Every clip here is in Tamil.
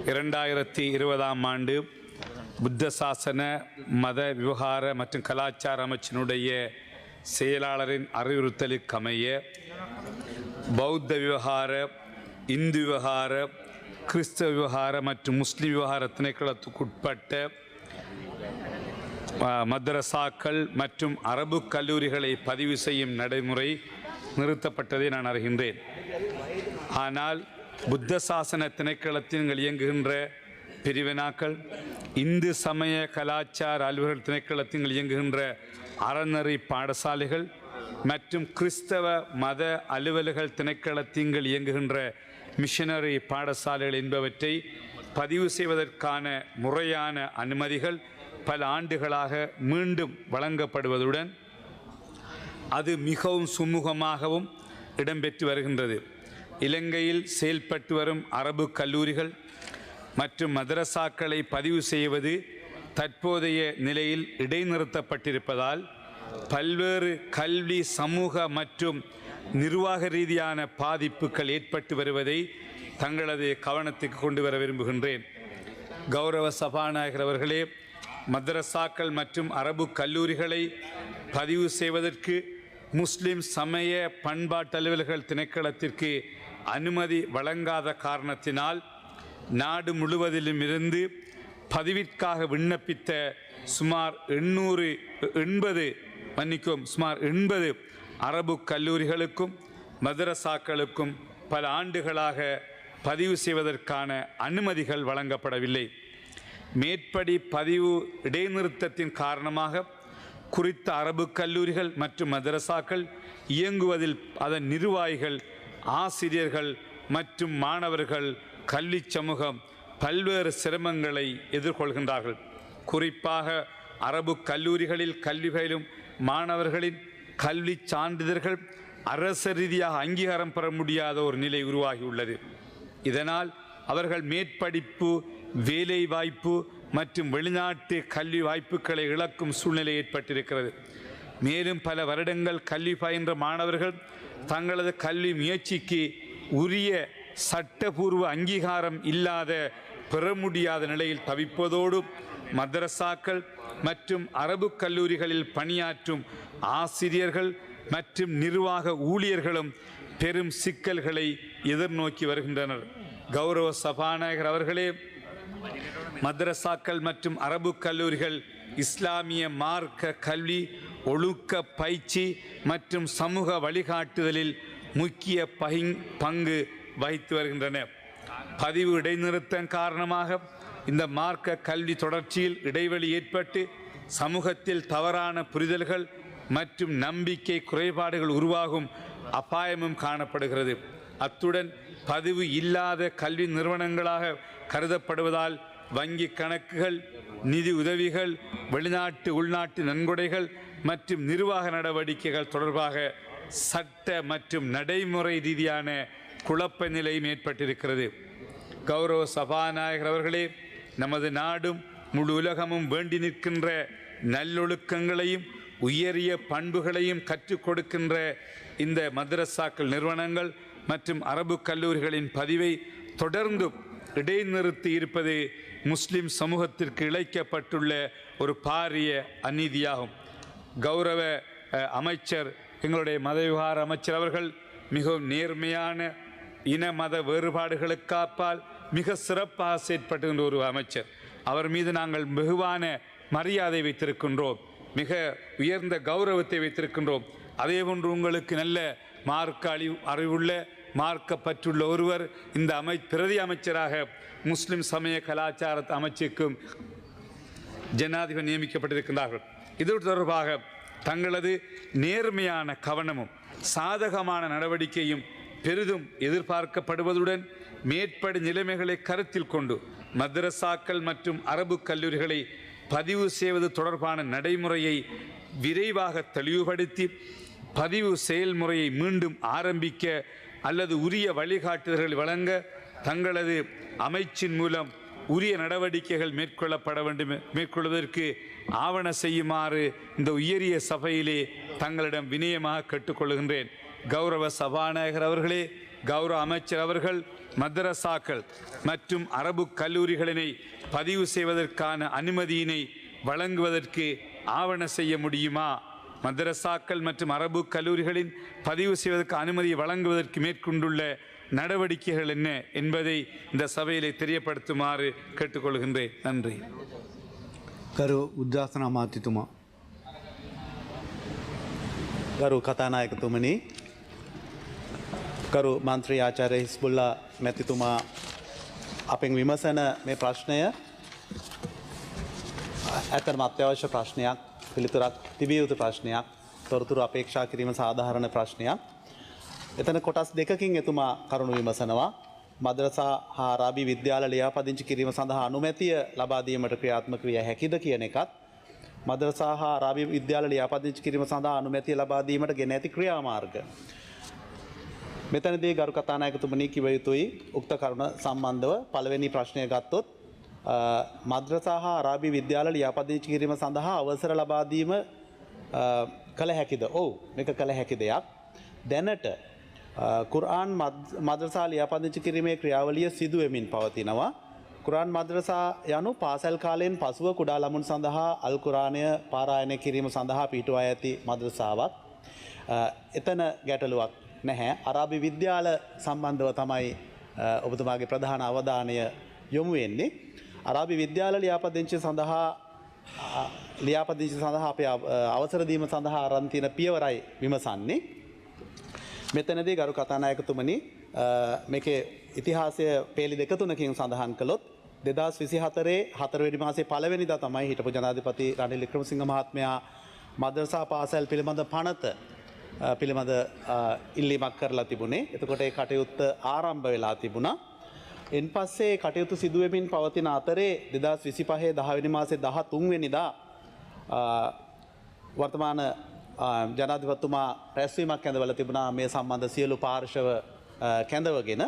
2020ஆம் ஆண்டு புத்த சாசன மத விவகார மற்றும் கலாச்சார அமைச்சினுடைய செயலாளரின் அறிவுறுத்தலுக்கமைய பௌத்த விவகார, இந்து விவகார, கிறிஸ்தவ விவகார மற்றும் முஸ்லிம் விவகார திணைக்களத்துக்குட்பட்ட மதரசாக்கள் மற்றும் அரபு கல்லூரிகளை பதிவு செய்யும் நடைமுறை நிறுத்தப்பட்டதை நான் அறிகின்றேன். ஆனால் புத்த சாசன திணைக்களத்தில் இயங்குகின்ற பிரிவினாக்கள், இந்து சமய கலாச்சார அலுவலர்கள் திணைக்களத்தில் இயங்குகின்ற அறநெறி பாடசாலைகள் மற்றும் கிறிஸ்தவ மத அலுவலர்கள் திணைக்களத்தில் இயங்குகின்ற மிஷனரி பாடசாலைகள் என்பவற்றை பதிவு செய்வதற்கான முறையான அனுமதிகள் பல ஆண்டுகளாக மீண்டும் வழங்கப்படுவதுடன் அது மிகவும் சுமூகமாகவும் இடம்பெற்று வருகின்றது. இலங்கையில் செயல்பட்டு வரும் அரபு கல்லூரிகள் மற்றும் மதரசாக்களை பதிவு செய்வது தற்போதைய நிலையில் இடைநிறுத்தப்பட்டிருப்பதால் பல்வேறு கல்வி, சமூக மற்றும் நிர்வாக ரீதியான பாதிப்புகள் ஏற்பட்டு வருவதை தங்களது கவனத்துக்கு கொண்டு வர விரும்புகின்றேன். கௌரவ சபாநாயகர் அவர்களே, மதரசாக்கள் மற்றும் அரபு கல்லூரிகளை பதிவு செய்வதற்கு முஸ்லிம் சமய பண்பாட்டு அலுவலர்கள் திணைக்களத்திற்கு அனுமதி வழங்காத காரணத்தினால் நாடு முழுவதிலும் இருந்து பதிவிற்காக விண்ணப்பித்த சுமார் 80 அரபு கல்லூரிகளுக்கும் மதரசாக்களுக்கும் பல ஆண்டுகளாக பதிவு செய்வதற்கான அனுமதிகள் வழங்கப்படவில்லை. மேற்படி பதிவு இடைநிறுத்தத்தின் காரணமாக குறித்த அரபு கல்லூரிகள் மற்றும் மதரசாக்கள் இயங்குவதில் அதன் நிர்வாகிகள், ஆசிரியர்கள் மற்றும் மாணவர்கள், கல்வி சமூகம் பல்வேறு சிரமங்களை எதிர்கொள்கின்றார்கள். குறிப்பாக அரபு கல்லூரிகளில் கல்வி பயிலும் மாணவர்களின் கல்வி சான்றிதழ்கள் அரசு ரீதியாக அங்கீகாரம் பெற முடியாத ஒரு நிலை உருவாகியுள்ளது. இதனால் அவர்கள் மேற்படிப்பு, வேலை வாய்ப்பு மற்றும் வெளிநாட்டு கல்வி வாய்ப்புகளை இழக்கும் சூழ்நிலை ஏற்பட்டிருக்கிறது. மேலும் பல வருடங்கள் கல்வி பயின்ற மாணவர்கள் தங்களது கல்வி முயற்சிக்கு உரிய சட்டபூர்வ அங்கீகாரம் இல்லாத, பெற முடியாத நிலையில் தவிப்பதோடு மதரசாக்கள் மற்றும் அரபு கல்லூரிகளில் பணியாற்றும் ஆசிரியர்கள் மற்றும் நிர்வாக ஊழியர்களும் பெரும் சிக்கல்களை எதிர்நோக்கி வருகின்றனர். கௌரவ சபாநாயகர் அவர்களே, மதரசாக்கள் மற்றும் அரபு கல்லூரிகள் இஸ்லாமிய மார்க்க கல்வி, ஒழுக்க பயிற்சி மற்றும் சமூக வழிகாட்டுதலில் முக்கிய பங்கு வகித்து வருகின்றன. பதிவு இடைநிறுத்தம் காரணமாக இந்த மார்க்க கல்வி தொடர்ச்சியில் இடைவெளி ஏற்பட்டு சமூகத்தில் தவறான புரிதல்கள் மற்றும் நம்பிக்கை குறைபாடுகள் உருவாகும் அபாயமும் காணப்படுகிறது. அத்துடன் பதிவு இல்லாத கல்வி நிறுவனங்களாக கருதப்படுவதால் வங்கி கணக்குகள், நிதி உதவிகள், வெளிநாட்டு உள்நாட்டு நன்கொடைகள் மற்றும் நிர்வாக நடவடிக்கைகள் தொடர்பாக சட்ட மற்றும் நடைமுறை ரீதியான குழப்ப நிலையும் ஏற்பட்டிருக்கிறது. கௌரவ சபாநாயகர் அவர்களே, நமது நாடும் முழு உலகமும் வேண்டி நிற்கின்ற நல்லொழுக்கங்களையும் உயரிய பண்புகளையும் கற்றுக் கொடுக்கின்ற இந்த மதரசாக்கள் நிறுவனங்கள் மற்றும் அரபு கல்லூரிகளின் பதிவை தொடர்ந்து இடைநிறுத்தி இருப்பது முஸ்லிம் சமூகத்திற்கு இழைக்கப்பட்டுள்ள ஒரு பாரிய அநீதியாகும். கௌரவ அமைச்சர், எங்களுடைய மத விவகார அமைச்சர் அவர்கள் மிகவும் நேர்மையான, இன மத வேறுபாடுகளுக்கு அப்பால் மிக சிறப்பாக செயற்பட்டுகின்ற ஒரு அமைச்சர். அவர் மீது நாங்கள் வெகுவான மரியாதை வைத்திருக்கின்றோம், மிக உயர்ந்த கௌரவத்தை வைத்திருக்கின்றோம். அதே போன்று உங்களுக்கு நல்ல மார்க்க அறிவுள்ள, மார்க்கப்பற்றுள்ள ஒருவர் இந்த பிரதி அமைச்சராக முஸ்லிம் சமய கலாச்சார அமைச்சுக்கும் ஜனாதிபதி நியமிக்கப்பட்டிருக்கிறார்கள். இது தொடர்பாக தங்களது நேர்மையான கவனமும் சாதகமான நடவடிக்கையும் பெரிதும் எதிர்பார்க்கப்படுவதுடன் மேற்படி நிலைமைகளை கருத்தில் கொண்டு மதரசாக்கள் மற்றும் அரபு கல்லூரிகளை பதிவு செய்வது தொடர்பான நடைமுறையை விரைவாக தெளிவுபடுத்தி பதிவு செயல்முறையை மீண்டும் ஆரம்பிக்க அல்லது உரிய வழிகாட்டுதல்கள் வழங்க தங்களது அமைச்சின் மூலம் உரிய நடவடிக்கைகள் மேற்கொள்வதற்கு ஆவண செய்யுமாறு இந்த உயரிய சபையிலே தங்களிடம் வினயமாக கேட்டுக்கொள்கின்றேன். கௌரவ சபாநாயகர் அவர்களே, கௌரவ அமைச்சர் அவர்கள் மதரசாக்கள் மற்றும் அரபு கல்லூரிகளினை பதிவு செய்வதற்கான அனுமதியினை வழங்குவதற்கு ஆவண செய்ய முடியுமா? மதரசாக்கள் மற்றும் அரபு கல்லூரிகளின் பதிவு செய்வதற்கு அனுமதி வழங்குவதற்கு மேற்கொண்டுள்ள நடவடிக்கைகள் என்ன என்பதை இந்த சபையிலே தெரியப்படுத்துமாறு கேட்டுக்கொள்கின்றேன். நன்றி. ගරු උද්ඝාටන අමාත්‍යතුමා. ගරු කතානායකතුමනි, ගරු මන්ත්‍රී ආචාර්ය හිස්බුල්ලා මැතිතුමා අපෙන් විමසන මේ ප්‍රශ්නය ඇත්තටම අත්‍යවශ්‍ය ප්‍රශ්නයක්, පිළිතුරක් තිබිය යුතු ප්‍රශ්නයක්, තොරතුරු අපේක්ෂා කිරීම සාධාරණ ප්‍රශ්නයක්. එතන කොටස් දෙකකින් එතුමා කරුණු විමසනවා. මද්‍රසා හා ආරාබි විද්‍යාල ලියාපදිංචි කිරීම සඳහා අනුමැතිය ලබා දීමට ක්‍රියාත්මක විය හැකිද කියන එකත්, මද්‍රසා හා ආරාබි විද්‍යාල ලියාපදිංචි කිරීම සඳහා අනුමැතිය ලබා දීමට ගෙන ඇති ක්‍රියාමාර්ග. මෙතනදී ගරු කතානායකතුමනි කිව යුතුයි උක්ත කරුණ සම්බන්ධව පළවෙනි ප්‍රශ්නය ගත්තොත් මද්‍රසා හා ආරාබි විද්‍යාල ලියාපදිංචි කිරීම සඳහා අවසර ලබා දීම කළ හැකිද? ඔව්, මේක කළ හැකි දෙයක්. දැනට කුර්ආන් මද්‍රසා ලියාපදිංචි කිරීමේ ක්‍රියාවලිය සිදු වෙමින් පවතිනවා. කුර්ආන් මද්‍රසා යනු පාසල් කාලයෙන් පසුව කුඩා ළමුන් සඳහා අල් කුර්ආනය පාරායනය කිරීම සඳහා පිටුවා ඇති මද්‍රසාවක්. එතන ගැටලුවක් නැහැ. අරාබි විද්‍යාල සම්බන්ධව තමයි ඔබතුමාගේ ප්‍රධාන අවධානය යොමු වෙන්නේ. අරාබි විද්‍යාල ලියාපදිංචි සඳහා අපේ අවසර දීම සඳහා අරන් තියෙන පියවරයි විමසන්නේ. මෙතනදී ගරු කතානායකතුමනි මේකේ ඉතිහාසය පේලි දෙක තුනකින් සඳහන් කළොත් 2024 4 මාසයේ පළවෙනිදා තමයි හිටපු ජනාධිපති රනිල් වික්‍රමසිංහ මහත්මයා මද්‍රසා පාසල් පිළිබඳ පනත පිළිබඳ ඉල්ලීමක් කරලා තිබුණේ. එතකොට ඒ කටයුත්ත ආරම්භ වෙලා තිබුණා. එන් පස්සේ කටයුතු සිදු වෙමින් පවතින අතරේ 2025 10 වෙනි මාසයේ 13 වෙනිදා වර්තමාන ජනාධිපතිතුමා රැස්වීමක් කැඳවලා තිබුණා මේ සම්බන්ධ සියලු පාර්ශව කැඳවගෙන.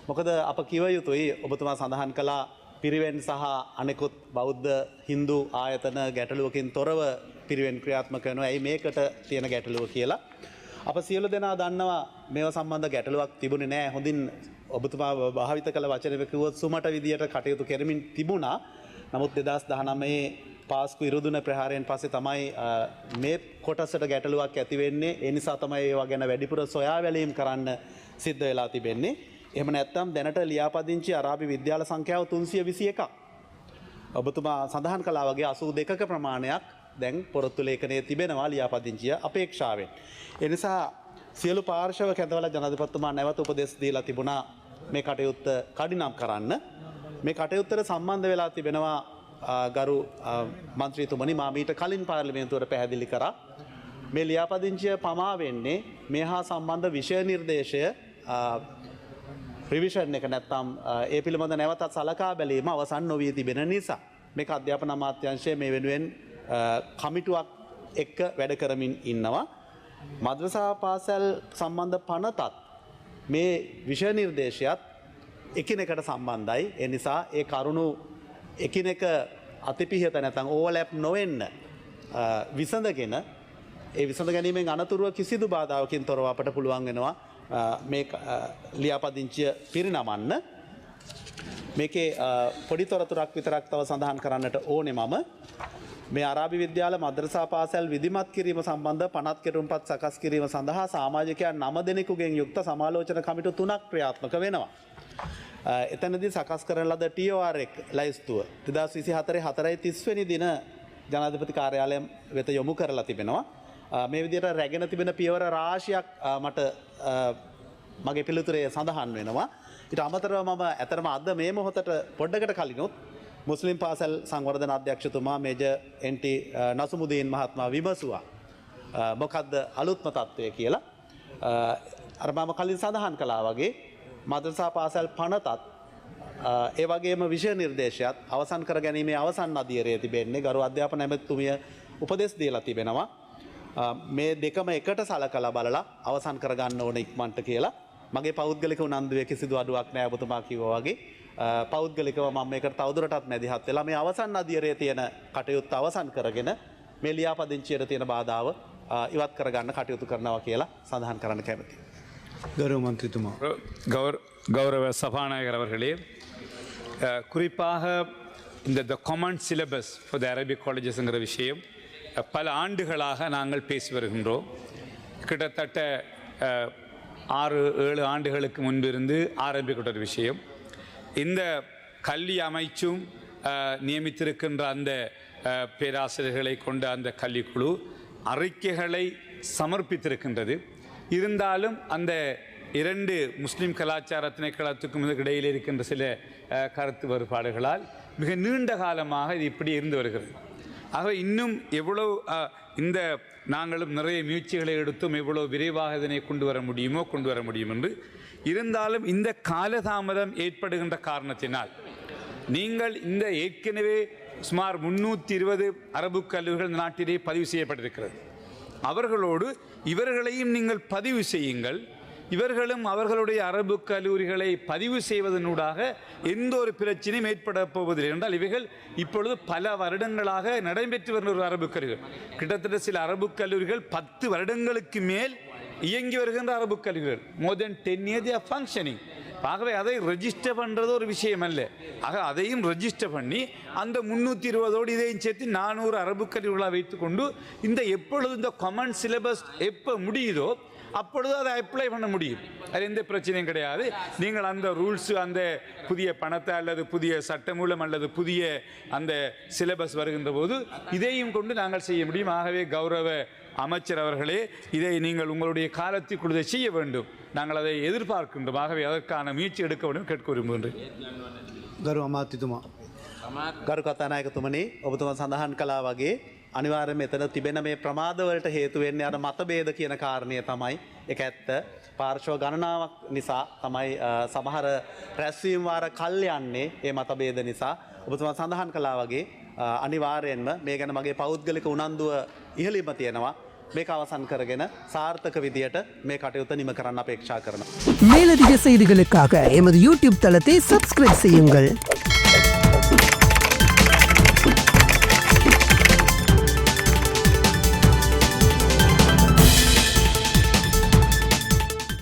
මොකද අප කිව යුතුයි ඔබතුමා සඳහන් කළා පිරිවෙන් සහ අනෙකුත් බෞද්ධ හින්දු ආයතන ගැටලුවකින් තොරව පිරිවෙන් ක්‍රියාත්මක වෙනවා. ඇයි මේකට තියෙන ගැටලුව කියලා. අප සියලු දෙනා දන්නවා මේවා සම්බන්ධ ගැටලුවක් තිබුණේ නැහැ. හොඳින් ඔබතුමා භාවිත කළ වචනයක කිව්වොත් සුමට විදියට කටයුතු කරමින් තිබුණා. නමුත් 2019 පාස්කු ඉරුදුන ප්‍රහාරයෙන් පස්සේ තමයි මේ කොටසට ගැටලුවක් ඇති වෙන්නේ. ඒ නිසා තමයි ඒවා ගැන වැඩිපුර සොයා බැලීම් කරන්න සිද්ධ වෙලා තිබෙන්නේ. එහෙම නැත්නම් දැනට ලියාපදිංචි අරාබි විද්‍යාල සංඛ්‍යාව 321ක්. ඔබතුමා සඳහන් කළා වගේ 82ක ප්‍රමාණයක් දැන් පොරොත්තු ලේඛනයේ තිබෙනවා ලියාපදිංචිය අපේක්ෂාවෙන්. ඒ නිසා සියලු පාර්ශව කැඳවලා ජනාධිපතිතුමා නැවත උපදෙස් දීලා තිබුණා මේ කටයුත්ත කඩිනම් කරන්න. මේ කටයුත්තට සම්බන්ධ වෙලා තිබෙනවා ගරු මන්ත්‍රීතුමනි මා මීට කලින් පාර්ලිමේන්තුවට පැහැදිලි කරා. මේ ලියාපදිංචිය පමා වෙන්නේ මේ හා සම්බන්ධ විෂය නිර්දේශය රිවිෂන් එක නැත්නම් ඒ පිළිබඳ නැවතත් සලකා බැලීම අවසන් නොවී තිබෙන නිසා. මේක අධ්‍යාපන අමාත්‍යාංශය මේ වෙනුවෙන් කමිටුවක් එක්ක වැඩ කරමින් ඉන්නවා. මද්‍රසා පාසල් සම්බන්ධ පනතත් මේ විෂය නිර්දේශයත් එකිනෙකට සම්බන්ධයි. ඒ නිසා ඒ කරුණු එකිනෙක අතිපිහිත නැත්නම් ඕවර්ලැප් නොවෙන්න විසඳගෙන ඒ විසඳ ගැනීමෙන් අනතුරුව කිසිදු බාධාවකින් තොරව අපට පුළුවන් වෙනවා මේ ලියාපදිංචිය පිරිනමන්න. මේකේ පොඩි තොරතුරක් විතරක් තව සඳහන් කරන්නට ඕනේ මම. මේ අරාබි විද්‍යාල මද්‍රසා පාසල් විධිමත් කිරීම සම්බන්ධ පනත් කෙටුම්පත් සකස් කිරීම සඳහා සමාජිකයන් 9 දෙනෙකුගෙන් යුක්ත සමාලෝචන කමිටු 3ක් ක්‍රියාත්මක වෙනවා. එතනදී සකස් කරන ලද TOR ලයිස්තුව 2024 4:30 වෙනි දින ජනාධිපති කාර්යාලය වෙත යොමු කරලා තිබෙනවා. මේ විදිහට රැගෙන තිබෙන පියවර රාශියක් මට මගේ පිළිතුරේ සඳහන් වෙනවා. ඊට අමතරව මම ඇතරම අද මේ මොහොතට පොඩ්ඩකට කලිනුත් මුස්ලිම් පාසල් සංවර්ධන අධ්‍යක්ෂතුමා මේජර් NT නසුමුදීන් මහත්මයා විමසුවා මොකද්ද අලුත්ම තත්ත්වය කියලා. අර මම කලින් සඳහන් කළා වගේ මද්‍රසා පාසල් පනතත් ඒ වගේම විෂය නිර්දේශයත් අවසන් කර ගැනීමේ අවසන් අධීරයේ තිබෙන්නේ ගරු අධ්‍යාපන ඇමතිතුමිය උපදෙස් දීලා තිබෙනවා. මේ දෙකම එකට සලකලා බලලා අවසන් කරගන්න ඕන ඉක්මනට කියලා. මගේ පෞද්ගලික උනන්දුවේ කිසිදු අඩුවක් නැහැ ඔබතුමා කිව්වා වගේ. පෞද්ගලිකව මම මේකට තවදුරටත් මැදිහත් වෙලා මේ අවසන් අධීරයේ තියෙන කටයුත්ත අවසන් කරගෙන මේ ලියාපදිංචියට තියෙන බාධාව ඉවත් කරගන්න කටයුතු කරනවා කියලා සඳහන් කරන්න කැමතියි. ගරු මන්ත්‍රීතුමා. கௌரவ சபாநாயகர் அவர்களே, குறிப்பாக இந்த the common syllabus for the Arabic காலேஜஸ்ங்கிற விஷயம் பல ஆண்டுகளாக நாங்கள் பேசி வருகின்றோம். கிட்டத்தட்ட 6-7 ஆண்டுகளுக்கு முன்பிருந்து ஆரம்பிக்கப்பட்ட ஒரு விஷயம். இந்த கல்வி அமைச்சும் நியமித்திருக்கின்ற அந்த பேராசிரியர்களை கொண்ட அந்த கல்விக்குழு அறிக்கைகளை சமர்ப்பித்திருக்கின்றது. இருந்தாலும் அந்த 2 முஸ்லீம் கலாச்சார திணைக்களத்துக்கும் இடையில் இருக்கின்ற சில கருத்து வேறுபாடுகளால் மிக நீண்ட காலமாக இது இப்படி இருந்து வருகிறது. ஆக இன்னும் எவ்வளவு இந்த நாங்களும் நிறைய முயற்சிகளை எடுத்தும் எவ்வளோ விரைவாக இதனை கொண்டு வர முடியும் என்று இருந்தாலும் இந்த காலதாமதம் ஏற்படுகின்ற காரணத்தினால் நீங்கள் இந்த ஏற்கனவே சுமார் 320 அரபு கல்லூரிகள் நாட்டிலே பதிவு செய்யப்பட்டிருக்கிறது. அவர்களோடு இவர்களையும் நீங்கள் பதிவு செய்யுங்கள். இவர்களும் அவர்களுடைய அரபு கல்லூரிகளை பதிவு செய்வதனூடாக எந்த ஒரு பிரச்சனையும் ஏற்பட போவதில்லை என்றால் இவைகள் இப்பொழுது பல வருடங்களாக நடைபெற்று வருகிற ஒரு அரபு கல்லூரிகள். கிட்டத்தட்ட சில அரபு கல்லூரிகள் 10 வருடங்களுக்கு மேல் இயங்கி வருகின்ற அரபு கல்லூரிகள். மோர் தென் 10 years they are functioning. ஆகவே அதை ரெஜிஸ்டர் பண்ணுறது ஒரு விஷயம் அல்ல. ஆக அதையும் ரெஜிஸ்டர் பண்ணி அந்த 320ஓடு இதையும் சேர்த்து 400 அரபு கல்லூரிகளாக வைத்துக்கொண்டு எப்பொழுது இந்த காமன் சிலபஸ் எப்போ முடியுதோ அப்பொழுது அதை அப்ளை பண்ண முடியும். அது எந்த பிரச்சனையும் கிடையாது. நீங்கள் அந்த ரூல்ஸ், அந்த புதிய பணத்தை அல்லது புதிய சட்டமூலம் அல்லது புதிய அந்த சிலபஸ் வருகின்ற போது இதையும் கொண்டு நாங்கள் செய்ய முடியும். ஆகவே கௌரவ அமைச்சர் அவர்களே, இதை நீங்கள் உங்களுடைய காலத்திற்குள் செய்ய வேண்டும். நாங்கள் அதை எதிர்பார்க்கின்றோம். ஆகவே அதற்கான முயற்சி எடுக்க வேண்டும் கேட்க விரும்புகின்றேன். ගරු අමාත්‍යතුමා. ගරු කතානායකතුමනි, ඔබතුමා සඳහන් කළා වගේ අනිවාර්යයෙන් මෙතන තිබෙන මේ ප්‍රමාදවලට හේතු වෙන්නේ අර මතභේද කියන කාරණය තමයි. ඒක ඇත්ත. පාර්ශ්ව ගණනාවක් නිසා තමයි සමහර රැස්වීම් වාර කල් යන්නේ ඒ මතභේද නිසා. ඔබතුමා සඳහන් කළා වගේ අනිවාර්යයෙන්ම මේ ගැන මගේ පෞද්ගලික උනන්දුව ඉහළින්ම තියෙනවා. මේක අවසන් කරගෙන සාර්ථක විදියට මේ කටයුත්ත නිම කරන්න අපේක්ෂා කරනවා. மேலதிக செய்திகளுக்காக எமது யூடியூப் தளத்தை சப்ஸ்கிரைப் செய்யுங்கள்.